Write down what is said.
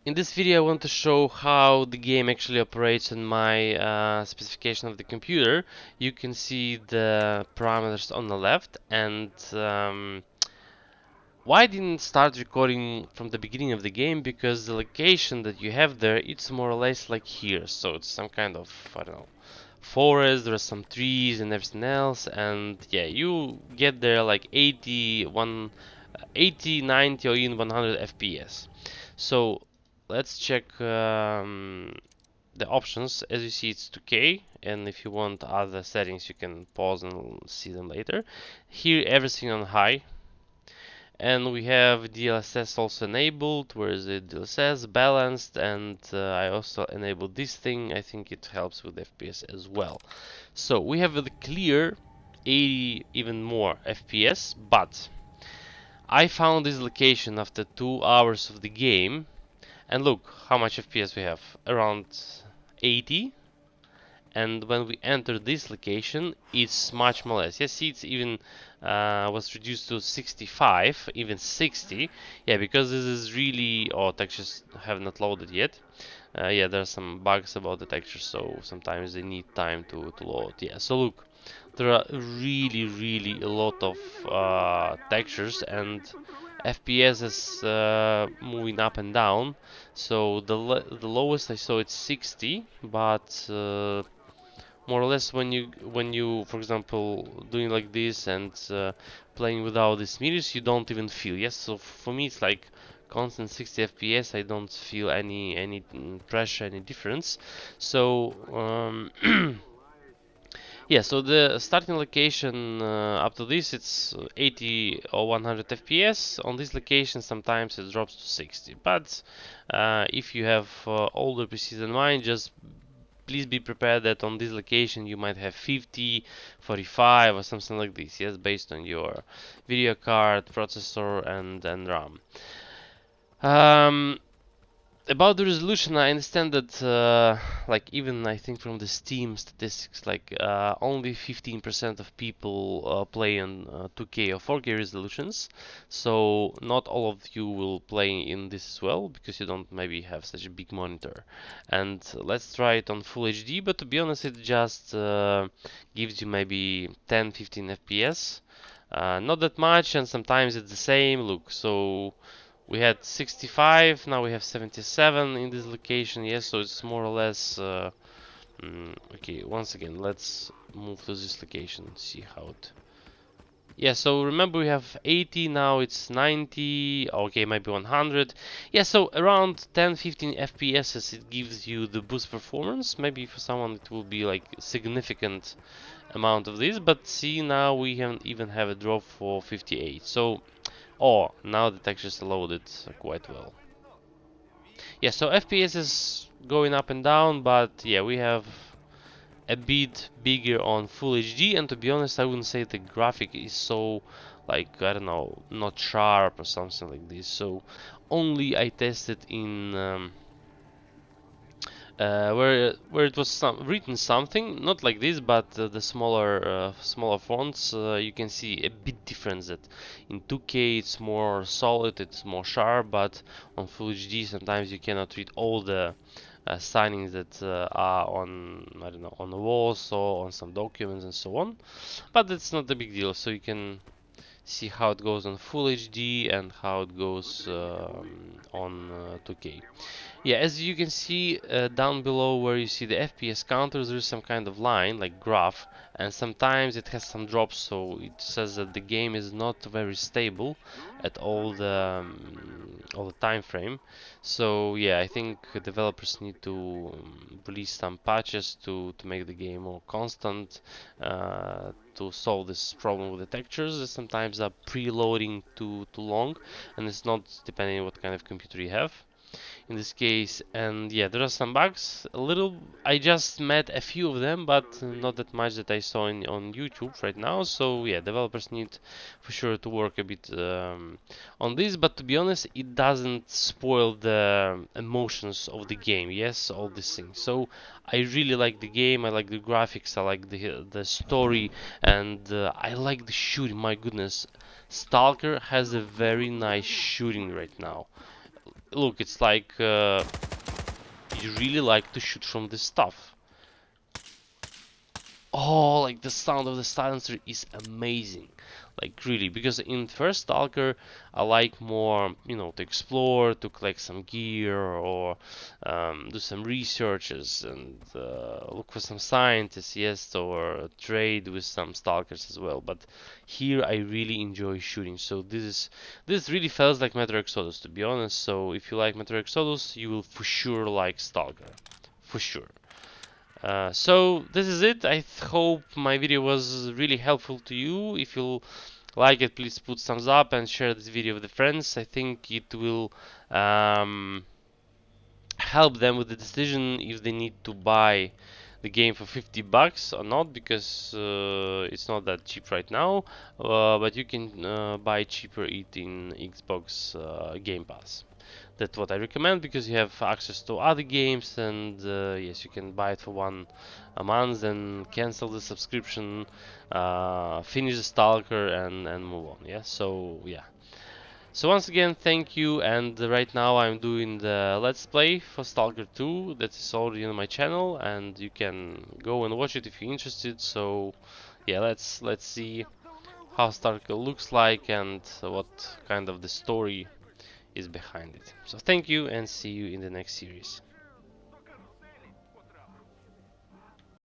In this video I want to show how the game actually operates on my specification of the computer. You can see the parameters on the left, and why I didn't start recording from the beginning of the game, because the location that you have there, it's more or less like here. So it's some kind of, I don't know, forest, there are some trees and everything else, and yeah, you get there like 80, 90 or even 100 FPS. So let's check the options. As you see, it's 2K, and if you want other settings you can pause and see them later. Here everything on high, and we have DLSS also enabled. Where is it? DLSS balanced, and I also enabled this thing. I think it helps with FPS as well. So we have the clear 80 even more FPS, but I found this location after 2 hours of the game, and look how much FPS we have, around 80. And when we enter this location, it's much more less. Yes, see, it's even was reduced to 65, even 60. Yeah, because this is really, oh, textures have not loaded yet. Yeah, there are some bugs about the textures, so sometimes they need time to load. Yeah, so look, there are really a lot of textures, and FPS is moving up and down. So the lowest I saw it's 60, but more or less when you for example doing like this and playing without these meters, you don't even feel. Yes, so for me it's like constant 60 FPS. I don't feel any pressure, any difference. So yeah, so the starting location up to this, it's 80 or 100 FPS. On this location sometimes it drops to 60, but if you have older PCs than mine, just please be prepared that on this location you might have 50, 45 or something like this. Yes, based on your video card, processor and RAM. Um, about the resolution, I understand that, like, even I think from the Steam statistics, like only 15% of people play in 2K or 4K resolutions. So not all of you will play in this as well, because you don't maybe have such a big monitor. And let's try it on Full HD, but to be honest, it just gives you maybe 10-15 FPS. Not that much, and sometimes it's the same. Look, so we had 65, now we have 77 in this location. Yes, so it's more or less okay. Once again, let's move to this location, see how it. Yeah, so remember we have 80, now it's 90, okay, maybe 100. Yeah, so around 10-15 FPS it gives you the boost performance. Maybe for someone it will be like significant amount of this, but see, now we even have a drop for 58. So, oh, now the textures are loaded quite well. Yeah, so FPS is going up and down, but yeah, we have a bit bigger on Full HD, and to be honest, I wouldn't say the graphic is so, like, I don't know, not sharp or something like this. So only I tested in where it was written something not like this, but the smaller fonts, you can see a bit difference. That in 2K it's more solid, it's more sharp, but on Full HD sometimes you cannot read all the signings that are on, I don't know, on the walls or on some documents and so on. But that's not a big deal. So you can see how it goes on Full HD and how it goes on 2K. Yeah, as you can see down below where you see the FPS counters, there is some kind of line, like graph, and sometimes it has some drops, so it says that the game is not very stable at all the time frame. So yeah, I think developers need to release some patches to make the game more constant, to solve this problem with the textures that sometimes are preloading too long, and it's not depending on what kind of computer you have in this case. And yeah, there are some bugs, a little. I just met a few of them, but not that much that I saw on YouTube right now. So yeah, developers need for sure to work a bit on this, but to be honest, it doesn't spoil the emotions of the game. Yes, all these things. So I really like the game, I like the graphics, I like the story, and I like the shooting. My goodness, Stalker has a very nice shooting right now. look, it's like you really like to shoot from this stuff. Oh, like the sound of the silencer is amazing. Like really, because in first Stalker, I like more, to explore, to collect some gear, or do some researches and look for some scientists, yes, or trade with some Stalkers as well. But here I really enjoy shooting. So this really feels like Metro Exodus, to be honest. So if you like Metro Exodus, you will for sure like Stalker, for sure. So this is it. I hope my video was really helpful to you. If you like it, please put thumbs up and share this video with the friends. I think it will um, help them with the decision if they need to buy the game for 50 bucks or not, because it's not that cheap right now, but you can buy cheaper it in Xbox Game Pass. That's what I recommend, because you have access to other games, and yes, you can buy it for a month, then cancel the subscription, finish the Stalker, and move on. Yeah, so yeah. So once again, thank you, and right now I'm doing the Let's Play for Stalker 2 that is already on my channel, and you can go and watch it if you're interested. So yeah, let's see how Stalker looks like and what kind of the story is behind it. So thank you, and see you in the next series.